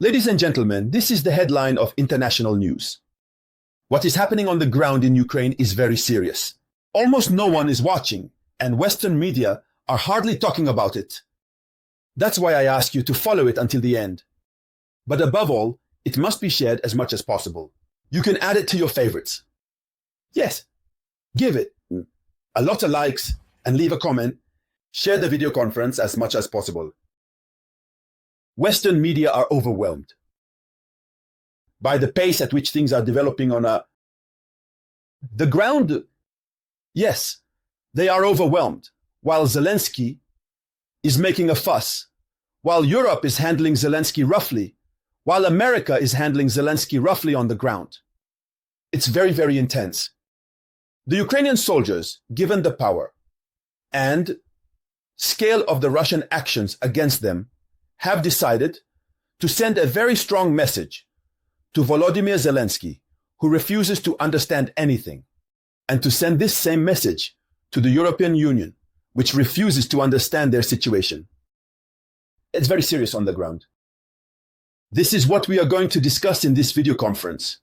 Ladies and gentlemen, this is the headline of international news. What is happening on the ground in Ukraine is very serious. Almost no one is watching, and Western media are hardly talking about it. That's why I ask you to follow it until the end. But above all, it must be shared as much as possible. You can add it to your favorites. Yes, give it a lot of likes and leave a comment. Share the video conference as much as possible. Western media are overwhelmed by the pace at which things are developing on the ground. Yes, they are overwhelmed. While Zelensky is making a fuss, while Europe is handling Zelensky roughly, while America is handling Zelensky roughly on the ground. It's very, very intense. The Ukrainian soldiers, given the power and scale of the Russian actions against them, have decided to send a very strong message to Volodymyr Zelensky, who refuses to understand anything, and to send this same message to the European Union, which refuses to understand their situation. It's very serious on the ground. This is what we are going to discuss in this video conference.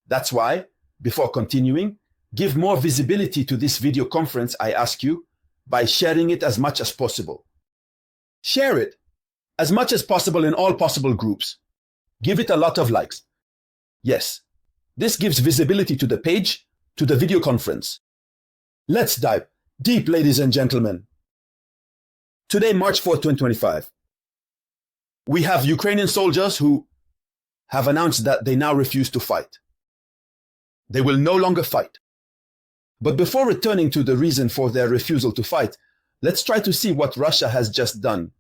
That's why, before continuing, give more visibility to this video conference, I ask you, by sharing it as much as possible. Share it as much as possible in all possible groups. Give it a lot of likes. Yes, this gives visibility to the page, to the video conference. Let's dive deep, ladies and gentlemen. Today, March 4th, 2025, we have Ukrainian soldiers who have announced that they now refuse to fight. They will no longer fight. But before returning to the reason for their refusal to fight, let's try to see what Russia has just done.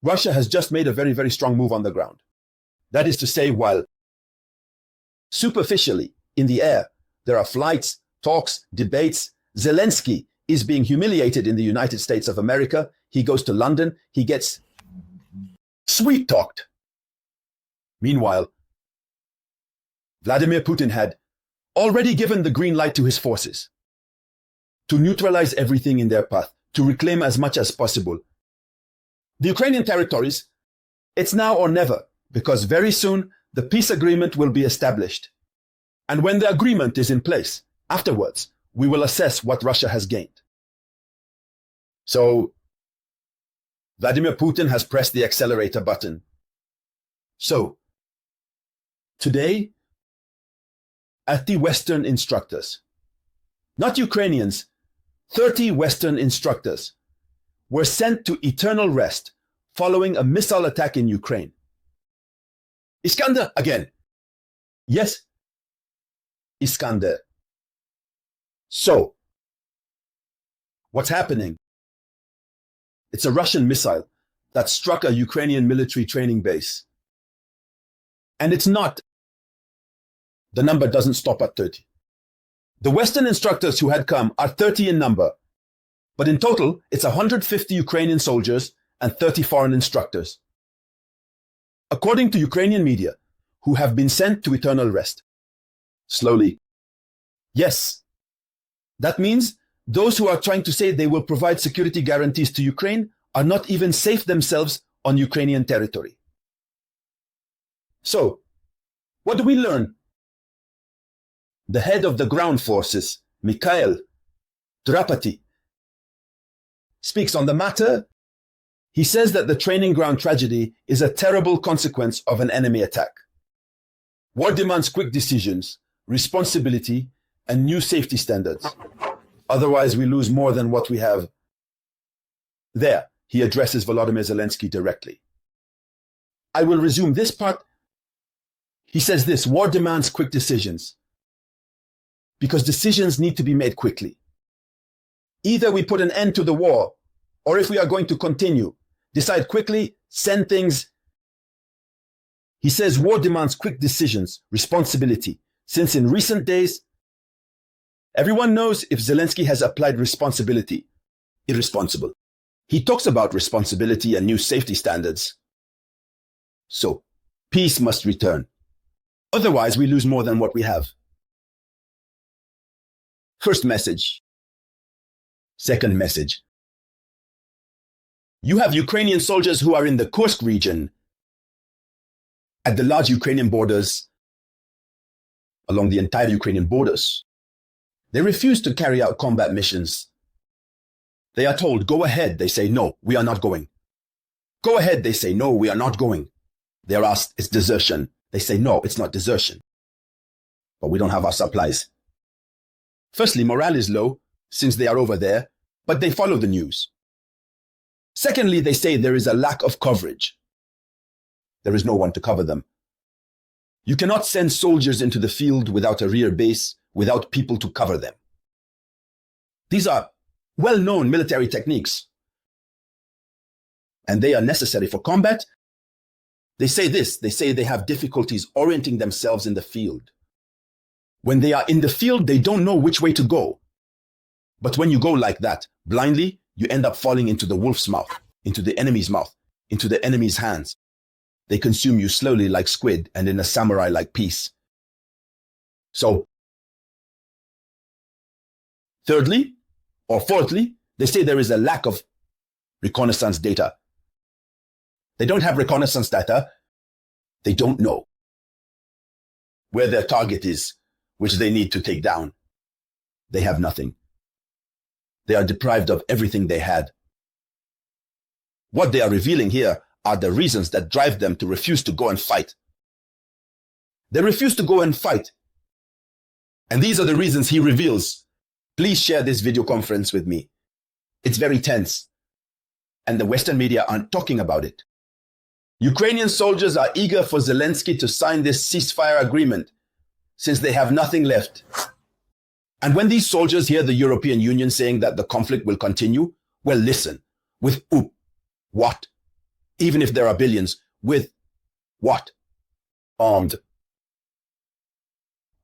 Russia has just made a very, very strong move on the ground. That is to say, while superficially in the air, there are flights, talks, debates, Zelensky is being humiliated in the United States of America. He goes to London. He gets sweet-talked. Meanwhile, Vladimir Putin had already given the green light to his forces to neutralize everything in their path, to reclaim as much as possible the Ukrainian territories. It's now or never, because very soon the peace agreement will be established. And when the agreement is in place, afterwards, we will assess what Russia has gained. So, Vladimir Putin has pressed the accelerator button. So, today, at the Western instructors, not Ukrainians, 30 Western instructors were sent to eternal rest following a missile attack in Ukraine. Iskander again. Yes, Iskander. So, what's happening? It's a Russian missile that struck a Ukrainian military training base. And it's not. The number doesn't stop at 30. The Western instructors who had come are 30 in number, but in total, it's 150 Ukrainian soldiers and 30 foreign instructors, according to Ukrainian media, who have been sent to eternal rest. Slowly. Yes. That means those who are trying to say they will provide security guarantees to Ukraine are not even safe themselves on Ukrainian territory. So, what do we learn? The head of the ground forces, Mikhail Drapati, speaks on the matter. He says that the training ground tragedy is a terrible consequence of an enemy attack. War demands quick decisions, responsibility, and new safety standards. Otherwise, we lose more than what we have. There, he addresses Volodymyr Zelensky directly. I will resume this part. He says this: war demands quick decisions, because decisions need to be made quickly. Either we put an end to the war, or if we are going to continue, decide quickly, send things. He says war demands quick decisions, responsibility, since in recent days, everyone knows if Zelensky has applied responsibility. Irresponsible. He talks about responsibility and new safety standards. So, peace must return. Otherwise, we lose more than what we have. First message. Second message. You have Ukrainian soldiers who are in the Kursk region at the large Ukrainian borders, along the entire Ukrainian borders. They refuse to carry out combat missions. They are told, go ahead. They say, no, we are not going. Go ahead. They say, no, we are not going. They are asked, it's desertion. They say, no, it's not desertion. But we don't have our supplies. Firstly, morale is low since they are over there, but they follow the news. Secondly, they say there is a lack of coverage. There is no one to cover them. You cannot send soldiers into the field without a rear base, without people to cover them. These are well-known military techniques, and they are necessary for combat. They say this, they say they have difficulties orienting themselves in the field. When they are in the field, they don't know which way to go. But when you go like that, blindly, you end up falling into the wolf's mouth, into the enemy's mouth, into the enemy's hands. They consume you slowly like squid and in a samurai-like piece. So, thirdly, or fourthly, they say there is a lack of reconnaissance data. They don't have reconnaissance data. They don't know where their target is, which they need to take down. They have nothing. They are deprived of everything they had. What they are revealing here are the reasons that drive them to refuse to go and fight. They refuse to go and fight. And these are the reasons he reveals. Please share this video conference with me. It's very tense. And the Western media aren't talking about it. Ukrainian soldiers are eager for Zelensky to sign this ceasefire agreement since they have nothing left. And when these soldiers hear the European Union saying that the conflict will continue, well, listen, with what? Even if there are billions, with what? Armed.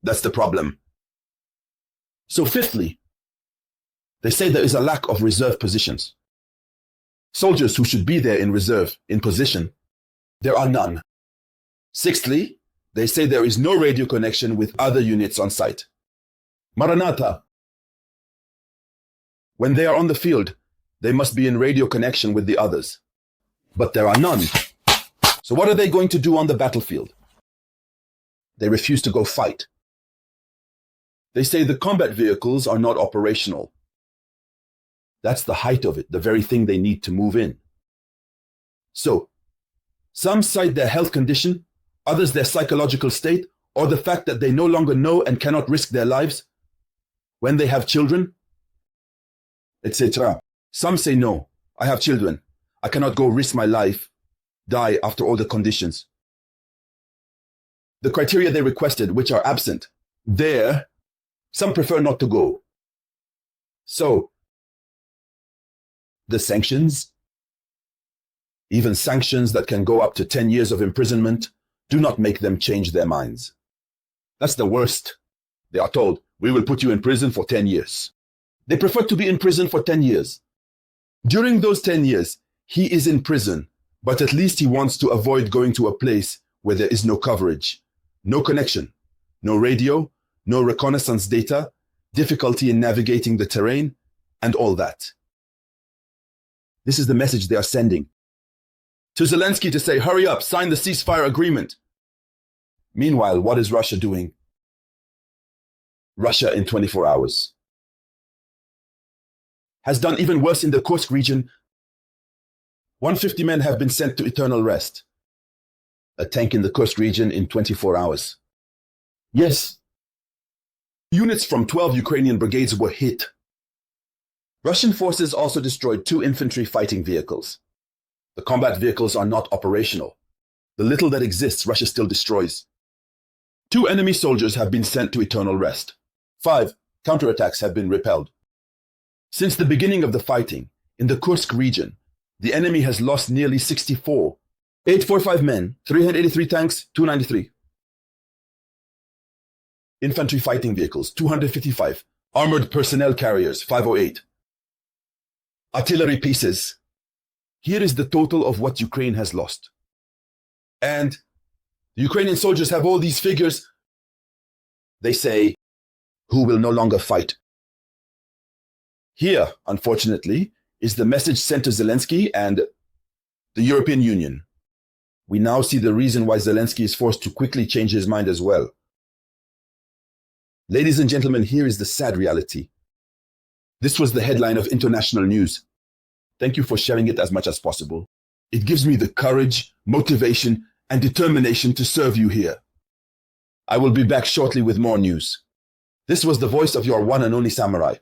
That's the problem. So fifthly, they say there is a lack of reserve positions. Soldiers who should be there in reserve, in position, there are none. Sixthly, they say there is no radio connection with other units on site. Maranatha. When they are on the field, they must be in radio connection with the others. But there are none. So what are they going to do on the battlefield? They refuse to go fight. They say the combat vehicles are not operational. That's the height of it, the very thing they need to move in. So, some cite their health condition, others their psychological state, or the fact that they no longer know and cannot risk their lives when they have children, etc. Some say, no, I have children. I cannot go risk my life, die after all the conditions. The criteria they requested, which are absent, there, some prefer not to go. So, the sanctions, even sanctions that can go up to 10 years of imprisonment, do not make them change their minds. That's the worst. They are told, we will put you in prison for 10 years. They prefer to be in prison for 10 years. During those 10 years, he is in prison, but at least he wants to avoid going to a place where there is no coverage, no connection, no radio, no reconnaissance data, difficulty in navigating the terrain, and all that. This is the message they are sending to Zelensky to say, hurry up, sign the ceasefire agreement. Meanwhile, what is Russia doing? Russia in 24 hours has done even worse in the Kursk region. 150 men have been sent to eternal rest. A tank in the Kursk region in 24 hours. Yes, units from 12 Ukrainian brigades were hit. Russian forces also destroyed 2 infantry fighting vehicles. The combat vehicles are not operational. The little that exists, Russia still destroys. 2 enemy soldiers have been sent to eternal rest. 5 counterattacks have been repelled. Since the beginning of the fighting, in the Kursk region, the enemy has lost nearly 64. 845 men, 383 tanks, 293. Infantry fighting vehicles, 255. Armored personnel carriers, 508. Artillery pieces. Here is the total of what Ukraine has lost. And the Ukrainian soldiers have all these figures. They say, who will no longer fight? Here, unfortunately, is the message sent to Zelensky and the European Union. We now see the reason why Zelensky is forced to quickly change his mind as well. Ladies and gentlemen, here is the sad reality. This was the headline of international news. Thank you for sharing it as much as possible. It gives me the courage, motivation, and determination to serve you here. I will be back shortly with more news. This was the voice of your one and only samurai.